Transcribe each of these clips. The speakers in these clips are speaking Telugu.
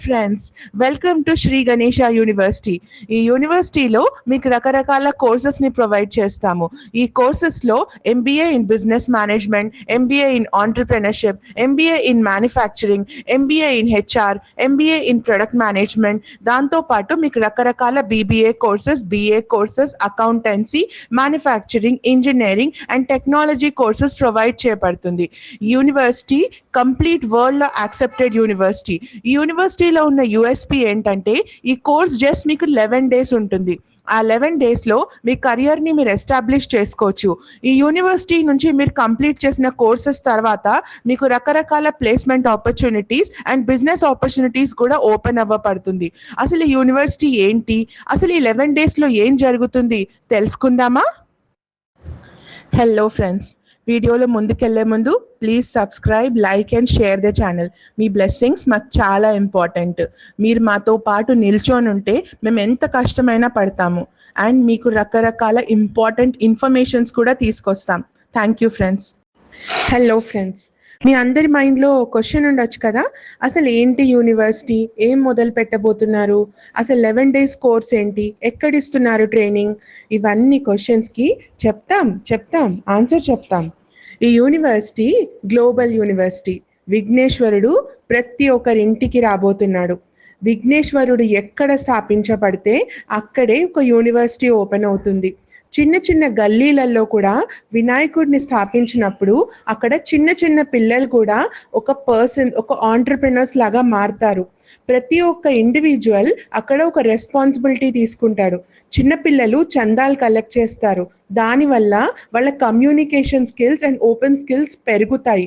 Friends, welcome to Shri Ganesha university. ఈ యూనివర్సిటీలో మీకు రకరకాల కోర్సెస్ని ప్రొవైడ్ చేస్తాము. ఈ కోర్సెస్లో MBA in business management, MBA in entrepreneurship, MBA in manufacturing, MBA in HR, MBA in product management, దాంతోపాటు మీకు రకరకాల BBA courses, BA courses, accountancy, manufacturing, engineering and technology courses provide చేయబడుతుంది. యూనివర్సిటీ కంప్లీట్ వరల్డ్లో యాక్సెప్టెడ్ యూనివర్సిటీ. ఈ యూనివర్సిటీలో ఉన్న యూఎస్పీ ఏంటంటే ఈ కోర్స్ జస్ట్ మీకు 11 days ఉంటుంది. ఆ 11 daysలో మీ కెరియర్ని మీరు ఎస్టాబ్లిష్ చేసుకోవచ్చు. ఈ యూనివర్సిటీ నుంచి మీరు కంప్లీట్ చేసిన కోర్సెస్ తర్వాత మీకు రకరకాల placement opportunities and business opportunities కూడా ఓపెన్ అవ్వబడుతుంది. అసలు ఈ యూనివర్సిటీ ఏంటి, అసలు ఈ 11 daysలో ఏం జరుగుతుంది తెలుసుకుందామా? హలో ఫ్రెండ్స్, వీడియోలో ముందుకెళ్లే ముందు please subscribe, like and share the channel. Me blessings మాకు చాలా ఇంపార్టెంట్. మీరు మాతో పాటు నిల్చొని ఉంటే మేము ఎంత కష్టమైనా పడతాము అండ్ మీకు రకరకాల ఇంపార్టెంట్ ఇన్ఫర్మేషన్స్ కూడా తీసుకొస్తాం. Thank you friends. Hello friends, మీ అందరి మైండ్లో క్వశ్చన్ ఉండొచ్చు కదా, అసలు ఏంటి యూనివర్సిటీ, ఏం మొదలు పెట్టబోతున్నారు, అసలు 11 days కోర్స్ ఏంటి, ఎక్కడిస్తున్నారు ట్రైనింగ్, ఇవన్నీ క్వశ్చన్స్కి చెప్తాం ఆన్సర్ చెప్తాం. ఈ యూనివర్సిటీ గ్లోబల్ యూనివర్సిటీ. విఘ్నేశ్వరుడు ప్రతి ఒక్కరింటికి రాబోతున్నాడు. విఘ్నేశ్వరుడు ఎక్కడ స్థాపించబడితే అక్కడే ఒక యూనివర్సిటీ ఓపెన్ అవుతుంది. చిన్న చిన్న గల్లీలలో కూడా వినాయకుడిని స్థాపించినప్పుడు అక్కడ చిన్న చిన్న పిల్లలు కూడా ఒక ఆంటర్ప్రెనర్స్ లాగా మారుతారు. ప్రతి ఒక్క ఇండివిజువల్ అక్కడ ఒక రెస్పాన్సిబిలిటీ తీసుకుంటాడు. చిన్నపిల్లలు చందాలు కలెక్ట్ చేస్తారు. దానివల్ల వాళ్ళ communication skills and open skills పెరుగుతాయి.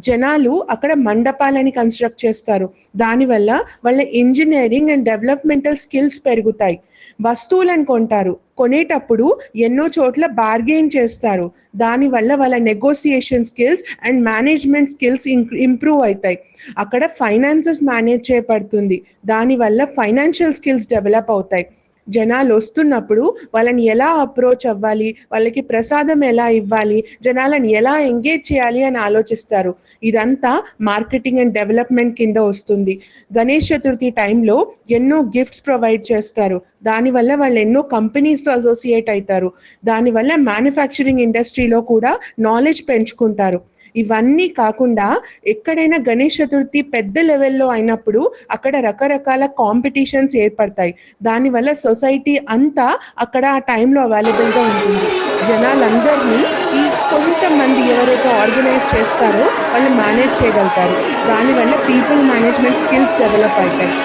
జనాలు అక్కడ మండపాలని కన్స్ట్రక్ట్ చేస్తారు. దానివల్ల వాళ్ళ ఇంజనీరింగ్ అండ్ డెవలప్మెంటల్ స్కిల్స్ పెరుగుతాయి. వస్తువులను కొంటారు. కొనేటప్పుడు ఎన్నో చోట్ల బార్గెయిన్ చేస్తారు. దానివల్ల వాళ్ళ negotiation skills and management skills improve అవుతాయి. అక్కడ ఫైనాన్సెస్ మేనేజ్ చేయబడుతుంది. దానివల్ల ఫైనాన్షియల్ స్కిల్స్ డెవలప్ అవుతాయి. జనాలు వస్తున్నప్పుడు వాళ్ళని ఎలా అప్రోచ్ అవ్వాలి, వాళ్ళకి ప్రసాదం ఎలా ఇవ్వాలి, జనాలను ఎలా ఎంగేజ్ చేయాలి అని ఆలోచిస్తారు. ఇదంతా మార్కెటింగ్ అండ్ డెవలప్మెంట్ కింద వస్తుంది. గణేష్ చతుర్థి టైంలో ఎన్నో గిఫ్ట్స్ ప్రొవైడ్ చేస్తారు. దానివల్ల వాళ్ళు ఎన్నో కంపెనీస్తో అసోసియేట్ అవుతారు. దానివల్ల మ్యానుఫ్యాక్చరింగ్ ఇండస్ట్రీలో కూడా నాలెడ్జ్ పెంచుకుంటారు. ఇవన్నీ కాకుండా ఎక్కడైనా గణేష్ చతుర్థి పెద్ద లెవెల్లో అయినప్పుడు అక్కడ రకరకాల కాంపిటీషన్స్ ఏర్పడతాయి. దానివల్ల సొసైటీ అంతా అక్కడ ఆ టైంలో అవైలబుల్గా ఉంటుంది. జనాలందరినీ ఈ కొంతమంది ఎవరైతే ఆర్గనైజ్ చేస్తారో వాళ్ళు మేనేజ్ చేయగలుగుతారు. దానివల్ల పీపుల్ మేనేజ్మెంట్ స్కిల్స్ డెవలప్ అవుతాయి.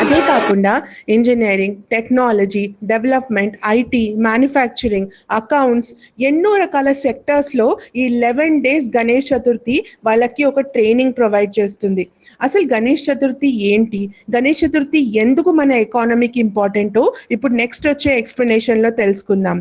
అదే కాకుండా engineering, technology, development, IT, manufacturing, accounts, ఎన్నో రకాల సెక్టర్స్లో ఈ 11 days గణేష్ చతుర్థి వాళ్ళకి ఒక ట్రైనింగ్ ప్రొవైడ్ చేస్తుంది. అసలు గణేష్ చతుర్థి ఏంటి, గణేష్ చతుర్థి ఎందుకు మన ఎకానమీకి ఇంపార్టెంటో ఇప్పుడు నెక్స్ట్ వచ్చే ఎక్స్ప్లెనేషన్లో తెలుసుకుందాం.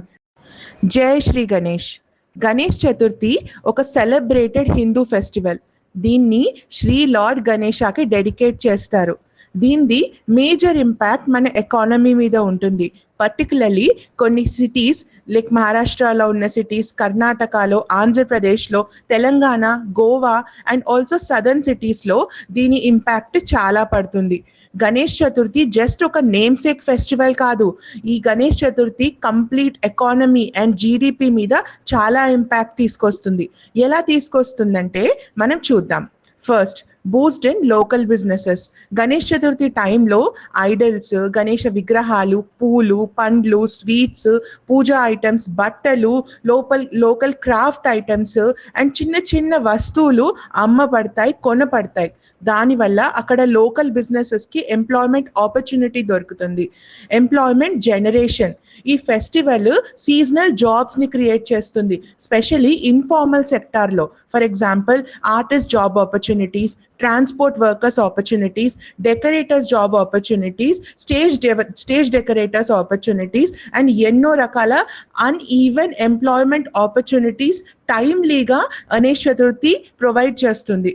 జై శ్రీ గణేష్. గణేష్ చతుర్థి ఒక సెలబ్రేటెడ్ హిందూ ఫెస్టివల్. దీన్ని శ్రీ లార్డ్ గణేశాకి డెడికేట్ చేస్తారు. దీనిది మేజర్ ఇంపాక్ట్ మన ఎకానమీ మీద ఉంటుంది. పర్టికులర్లీ కొన్ని సిటీస్ లైక్ మహారాష్ట్రలో ఉన్న సిటీస్, కర్ణాటకలో, ఆంధ్రప్రదేశ్లో, Telangana, Goa and also southern సిటీస్లో దీని ఇంపాక్ట్ చాలా పడుతుంది. గణేష్ చతుర్థి జస్ట్ ఒక నేమ్ సేక్ ఫెస్టివల్ కాదు. ఈ Ganesh Chaturthi complete economy and GDP మీద చాలా ఇంపాక్ట్ తీసుకొస్తుంది. ఎలా తీసుకొస్తుందంటే మనం చూద్దాం. First, Boost in local businesses. Ganesh Chaturthi టైంలో ఐడల్స్, గణేష విగ్రహాలు, పూలు, పండ్లు, స్వీట్స్, పూజా ఐటమ్స్, బట్టలు, లోకల్ క్రాఫ్ట్ ఐటమ్స్ అండ్ చిన్న చిన్న వస్తువులు అమ్మబడతాయి, కొనపడతాయి. దానివల్ల అక్కడ లోకల్ బిజినెసెస్కి ఎంప్లాయ్మెంట్ ఆపర్చునిటీ దొరుకుతుంది. Employment generation. ఈ ఫెస్టివల్ సీజనల్ జాబ్స్ని క్రియేట్ చేస్తుంది, స్పెషలీ ఇన్ఫార్మల్ సెక్టార్లో. For example, artist job opportunities, transport workers opportunities, decorators job opportunities, stage decorators opportunities and ఎన్నో రకాల అన్ఈవెన్ ఎంప్లాయ్మెంట్ ఆపర్చునిటీస్ టైమ్లీగా గణేష్ చతుర్థి ప్రొవైడ్ చేస్తుంది.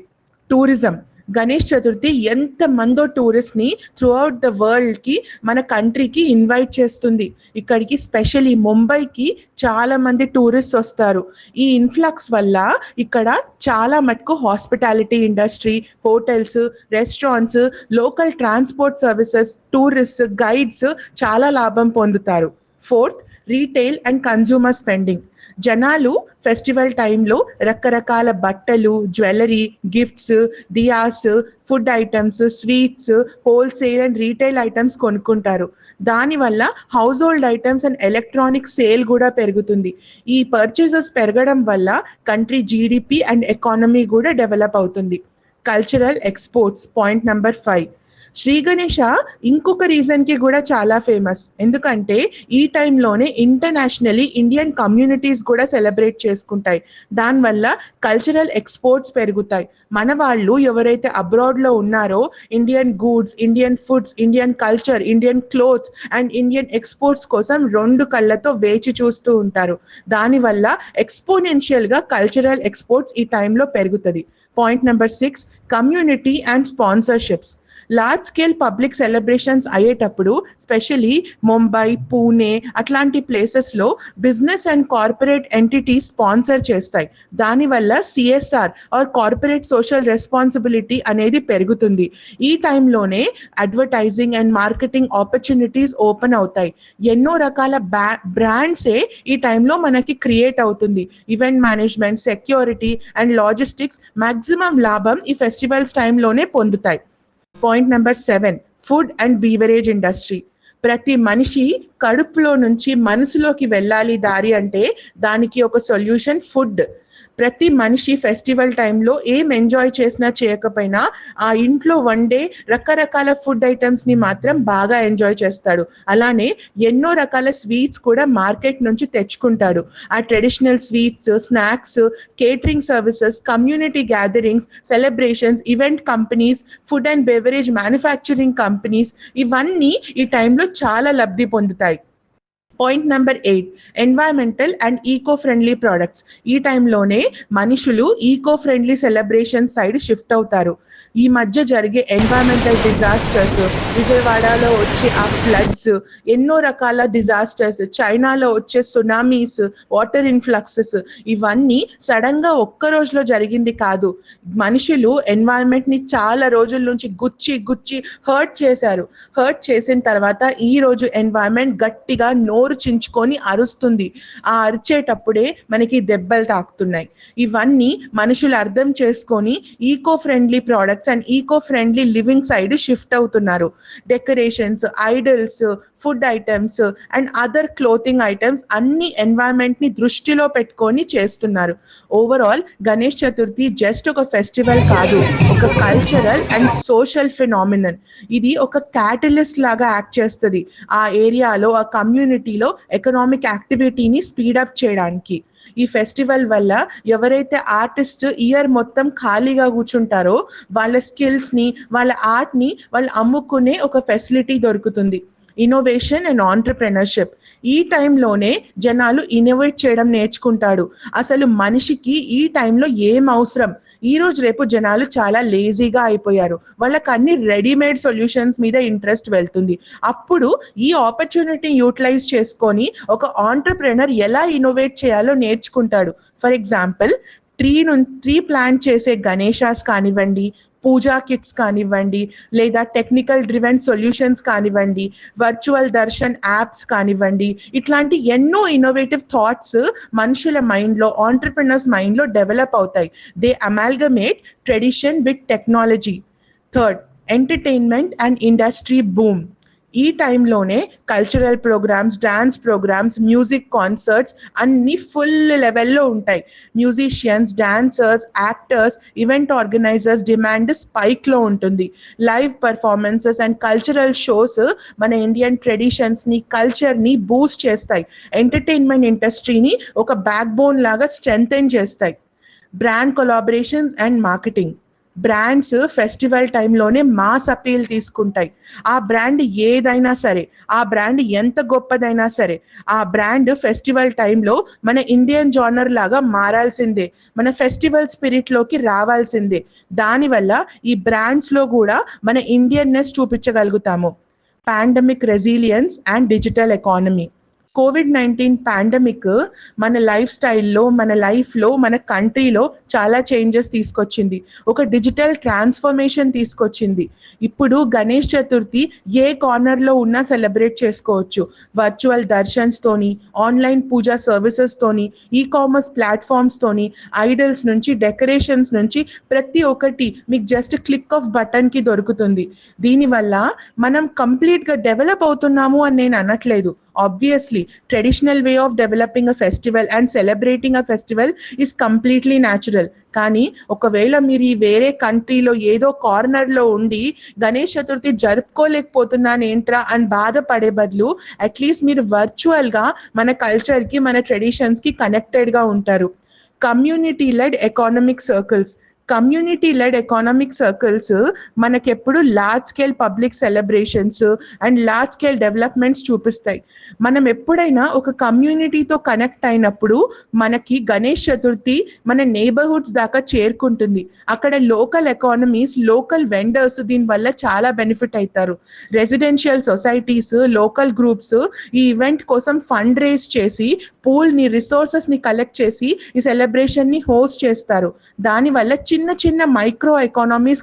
టూరిజం. గణేష్ చతుర్థి ఎంత మందో టూరిస్ట్ ని త్రూ అవుట్ ద వరల్డ్ కి మన కంట్రీకి ఇన్వైట్ చేస్తుంది. ఇక్కడికి స్పెషల్లీ ముంబైకి చాలా మంది టూరిస్ట్ వస్తారు. ఈ ఇన్ఫ్లక్స్ వల్ల ఇక్కడ చాలా మటుకు hospitality industry, hotels, restaurants, local transport services, tourist guides చాలా లాభం పొందుతారు. Fourth, retail and consumer spending. జనాలు ఫెస్టివల్ టైంలో రకరకాల బట్టలు, jewellery, gifts, diyas, food items, sweets, wholesale and retail items కొనుక్కుంటారు. దానివల్ల household items and electronic sale కూడా పెరుగుతుంది. ఈ పర్చేసెస్ పెరగడం వల్ల కంట్రీ జీడిపి అండ్ ఎకానమీ కూడా డెవలప్ అవుతుంది. Cultural exports, point number 5. Sri Ganesha ఇంకొక రీజన్ కి కూడా చాలా ఫేమస్. ఎందుకంటే ఈ టైంలోనే ఇంటర్నేషనలీ ఇండియన్ కమ్యూనిటీస్ కూడా సెలబ్రేట్ చేసుకుంటాయి. దానివల్ల కల్చరల్ ఎక్స్పోర్ట్స్ పెరుగుతాయి. మన వాళ్ళు ఎవరైతే అబ్రాడ్ లో ఉన్నారో Indian goods, Indian foods, Indian culture, Indian clothes and Indian exports కోసం 2 కళ్ళతో వేచి చూస్తూ ఉంటారు. దానివల్ల ఎక్స్పోనెన్షియల్ గా కల్చరల్ ఎక్స్పోర్ట్స్ ఈ టైంలో పెరుగుతుంది. Point number 6, community and sponsorships. Large scale public celebrations అయ్యేటప్పుడు స్పెషలీ ముంబై, పూణే అట్లాంటి ప్లేసెస్లో business and corporate entities sponsor చేస్తాయి. దానివల్ల CSR are corporate social responsibility అనేది పెరుగుతుంది. ఈ టైంలోనే advertising and marketing opportunities open అవుతాయి. ఎన్నో రకాల బ్రాండ్సే ఈ టైంలో మనకి క్రియేట్ అవుతుంది. Event management, security and logistics maximum లాభం ఈ ఫెస్టివల్స్ టైంలోనే పొందుతాయి. Point number 7, food and beverage industry. ప్రతి మనిషి కడుపులో నుంచి మనసులోకి వెళ్ళాలి దారి అంటే దానికి ఒక సొల్యూషన్ ఫుడ్. ప్రతి మనిషి ఫెస్టివల్ టైంలో ఏం ఎంజాయ్ చేసినా చేయకపోయినా ఆ ఇంట్లో వండే రకరకాల ఫుడ్ ఐటమ్స్ ని మాత్రం బాగా ఎంజాయ్ చేస్తాడు. అలానే ఎన్నో రకాల స్వీట్స్ కూడా మార్కెట్ నుంచి తెచ్చుకుంటాడు. ఆ traditional sweets, snacks, catering services, community gatherings, celebrations, event companies, food and beverage manufacturing companies ఇవన్నీ ఈ టైంలో చాలా లబ్ధి పొందుతాయి. Point number 8, environmental and eco friendly products. ఈ టైంలోనే మనుషులు eco friendly celebration side shift అవుతారు. ఈ మధ్య జరిగే ఎన్వైరన్మెంటల్ డిజాస్టర్స్, విజయవాడలో వచ్చే ఆ ఫ్లడ్స్, ఎన్నో రకాల డిజాస్టర్స్, చైనాలో వచ్చే సునామీస్, వాటర్ ఇన్ఫ్లక్సెస్ ఇవన్నీ సడన్ గా ఒక్క రోజులో జరిగింది కాదు. మనుషులు ఎన్వైరన్మెంట్ ని చాలా రోజుల నుంచి గుచ్చి గుచ్చి హర్ట్ చేశారు. హర్ట్ చేసిన తర్వాత ఈ రోజు ఎన్వైరన్మెంట్ గట్టిగా నోరు చించుకొని అరుస్తుంది. ఆ అరిచేటప్పుడే మనకి దెబ్బలు తాకుతున్నాయి. ఇవన్నీ మనుషులు అర్థం చేసుకొని eco friendly products and eco friendly living side shift అవుతున్నారు. Decorations, idols, food items and other clothing items అన్ని ఎన్వైరన్మెంట్ ని దృష్టిలో పెట్టుకొని చేస్తున్నారు. ఓవరాల్ గణేష్ చతుర్థి జస్ట్ ఒక ఫెస్టివల్ కాదు, ఒక కల్చరల్ అండ్ సోషల్ ఫినామినన్. ఇది ఒక క్యాటలిస్ట్ లాగా యాక్ట్ చేస్తుంది ఆ ఏరియాలో, ఆ కమ్యూనిటీలో ఎకనామిక్ యాక్టివిటీని స్పీడప్ చేయడానికి. ఈ ఫెస్టివల్ వల్ల ఎవరైతే ఆర్టిస్ట్ ఇయర్ మొత్తం ఖాళీగా కూర్చుంటారో వాళ్ళ స్కిల్స్ ని, వాళ్ళ ఆర్ట్ ని వాళ్ళు అమ్ముకునే ఒక ఫెసిలిటీ దొరుకుతుంది. Innovation and entrepreneurship. ఈ టైంలోనే జనాలు ఇన్నోవేట్ చేయడం నేర్చుకుంటాడు. అసలు మనిషికి ఈ టైంలో ఏం అవసరం? ఈ రోజు రేపు జనాలు చాలా లేజీగా అయిపోయారు. వాళ్ళకి అన్ని రెడీమేడ్ సొల్యూషన్స్ మీద ఇంట్రెస్ట్ వెళ్తుంది. అప్పుడు ఈ ఆపర్చునిటీ యూటిలైజ్ చేసుకొని ఒక ఆంటర్ప్రెనర్ ఎలా ఇన్నోవేట్ చేయాలో నేర్చుకుంటాడు. ఫర్ ఎగ్జాంపుల్, ట్రీ ప్లాంట్ చేసే గణేషాస్ కానివ్వండి, పూజా కిట్స్ కానివ్వండి, లేదా టెక్నికల్ డ్రివెన్ సొల్యూషన్స్ కానివ్వండి, వర్చువల్ దర్శన్ యాప్స్ కానివ్వండి, ఇట్లాంటి ఎన్నో ఇన్నోవేటివ్ థాట్స్ మనుషుల మైండ్లో, ఆంటర్ప్రినర్స్ మైండ్లో డెవలప్ అవుతాయి. They amalgamate tradition with technology. Third, entertainment and industry boom. ఈ టైంలోనే cultural programs, dance programs, music concerts అన్ని ఫుల్ లెవెల్లో ఉంటాయి. Musicians, dancers, actors, event organisers demand స్పైక్లో ఉంటుంది. Live performances and cultural shows మన ఇండియన్ ట్రెడిషన్స్ని, కల్చర్ని బూస్ట్ చేస్తాయి. ఎంటర్టైన్మెంట్ ఇండస్ట్రీని ఒక బ్యాక్ బోన్ లాగా స్ట్రెంథెన్ చేస్తాయి. Brand collaborations and marketing. Brands festival టైంలోనే మాస్ అపీల్ తీసుకుంటాయి. ఆ బ్రాండ్ ఏదైనా సరే, ఆ బ్రాండ్ ఎంత గొప్పదైనా సరే, ఆ బ్రాండ్ ఫెస్టివల్ టైంలో మన ఇండియన్ జానర్ లాగా మారాల్సిందే, మన ఫెస్టివల్ స్పిరిట్ లోకి రావాల్సిందే. దానివల్ల ఈ బ్రాండ్స్ లో కూడా మన ఇండియన్నెస్ చూపించగలుగుతాము. Pandemic resilience and digital economy. కోవిడ్-19 పాండమిక్ మన లైఫ్ స్టైల్లో, మన లైఫ్లో, మన కంట్రీలో చాలా చేంజెస్ తీసుకొచ్చింది. ఒక డిజిటల్ ట్రాన్స్ఫర్మేషన్ తీసుకొచ్చింది. ఇప్పుడు గణేష్ చతుర్థి ఏ కార్నర్లో ఉన్నా సెలబ్రేట్ చేసుకోవచ్చు. వర్చువల్ దర్శన్స్ తోని, ఆన్లైన్ పూజా సర్వీసెస్ తోని, ఈ కామర్స్ ప్లాట్ఫామ్స్ తోని, ఐడల్స్ నుంచి డెకరేషన్స్ నుంచి ప్రతి ఒక్కటి మీకు జస్ట్ క్లిక్ ఆఫ్ బటన్ కి దొరుకుతుంది. దీనివల్ల మనం కంప్లీట్ గా డెవలప్ అవుతున్నాము అని నేను అనట్లేదు. Obviously, traditional way of developing a festival and celebrating a festival is completely natural. కానీ ఒకవేళ మీరు ఈ వేరే కంట్రీలో ఏదో కార్నర్ లో ఉండి గణేష్ చతుర్థి జరుపుకోలేకపోతున్నాను ఏంట్రా అని బాధపడే బదులు అట్లీస్ట్ మీరు వర్చువల్ గా మన కల్చర్ కి, మన ట్రెడిషన్స్ కి కనెక్టెడ్ గా ఉంటారు. Community led economic circles. Community led economic circles మనకెప్పుడు large scale public celebrations and large scale developments చూపిస్తాయి. మనం ఎప్పుడైనా ఒక కమ్యూనిటీతో కనెక్ట్ అయినప్పుడు మనకి గణేష్ చతుర్థి మన నేబర్హుడ్స్ దాకా చేరుకుంటుంది. అక్కడ లోకల్ ఎకానమీస్, లోకల్ వెండర్స్ దీని వల్ల చాలా బెనిఫిట్ అవుతారు. రెసిడెన్షియల్ సొసైటీస్, లోకల్ గ్రూప్స్ ఈ ఈవెంట్ కోసం ఫండ్ రేస్ చేసి పూల్ ని, రిసోర్సెస్ ని కలెక్ట్ చేసి ఈ సెలబ్రేషన్ ని హోస్ట్ చేస్తారు. దానివల్ల చిన్న చిన్న మైక్రో ఎకానమీస్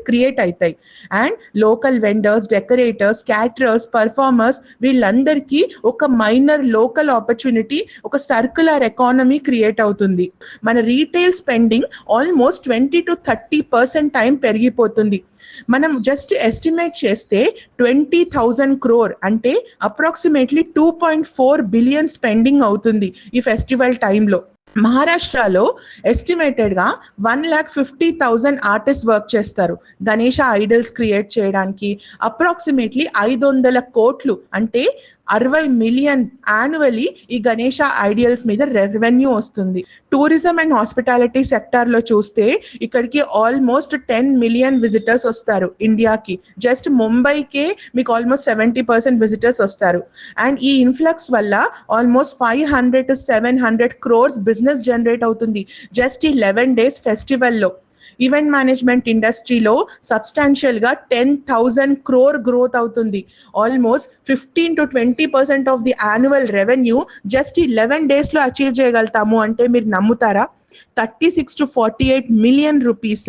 క్రియేట్ అవుతాయి. And local vendors, decorators, caterers, performers వీళ్ళందరికీ ఒక మైనర్ లోకల్ ఆపర్చునిటీ, ఒక సర్క్యులర్ ఎకానమీ క్రియేట్ అవుతుంది. మన రీటైల్ స్పెండింగ్ ఆల్మోస్ట్ 20-30% టైం పెరిగిపోతుంది. మనం జస్ట్ ఎస్టిమేట్ చేస్తే 20,000 crore అంటే అప్రాక్సిమేట్లీ 2.4 బిలియన్ స్పెండింగ్ అవుతుంది ఈ ఫెస్టివల్ టైంలో. మహారాష్ట్రలో ఎస్టిమేటెడ్ గా 1,50,000 ఆర్టిస్ట్ వర్క్ చేస్తారు గణేష ఐడల్స్ క్రియేట్ చేయడానికి. అప్రాక్సిమేట్లీ 500 కోట్లు అంటే 60 మిలియన్ యాన్యువల్లీ ఈ గణేష ఐడియల్స్ మీద రెవెన్యూ వస్తుంది. టూరిజం అండ్ హాస్పిటాలిటీ సెక్టార్ లో చూస్తే ఇక్కడికి ఆల్మోస్ట్ 10 మిలియన్ విజిటర్స్ వస్తారు ఇండియాకి. జస్ట్ ముంబైకే మీకు ఆల్మోస్ట్ 70% విజిటర్స్ వస్తారు. అండ్ ఈ ఇన్ఫ్లక్స్ వల్ల almost 500 to 700 crores business generate అవుతుంది జస్ట్ ఈ 11 days ఫెస్టివల్లో. ఈవెంట్ మేనేజ్మెంట్ ఇండస్ట్రీలో సబ్స్టాన్షియల్ గా 10,000 crore గ్రోత్ అవుతుంది. Almost 15-20% of the annual revenue just ఈ 11 days లో అచీవ్ చేయగలుగుతాము అంటే మీరు నమ్ముతారా? 36-48 million rupees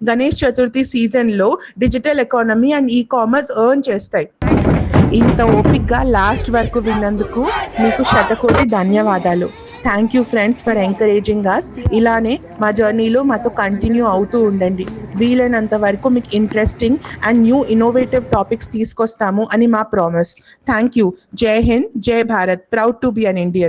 Ganesh Chaturthi season లో digital economy and e commerce earn చేస్తాయి. ఇంత ఓపిక్గా లాస్ట్ వరకు విన్నందుకు మీకు శతకోటి ధన్యవాదాలు. Thank you friends for encouraging us. ఇలానే మా జర్నీలో మాతో కంటిన్యూ అవుతూ ఉండండి. వీలైనంత వరకు మీకు interesting and new innovative topics తీసుకొస్తాము అని మా ప్రామిస్. Thank you. జై హింద్, జై Bharat. Proud to be an Indian.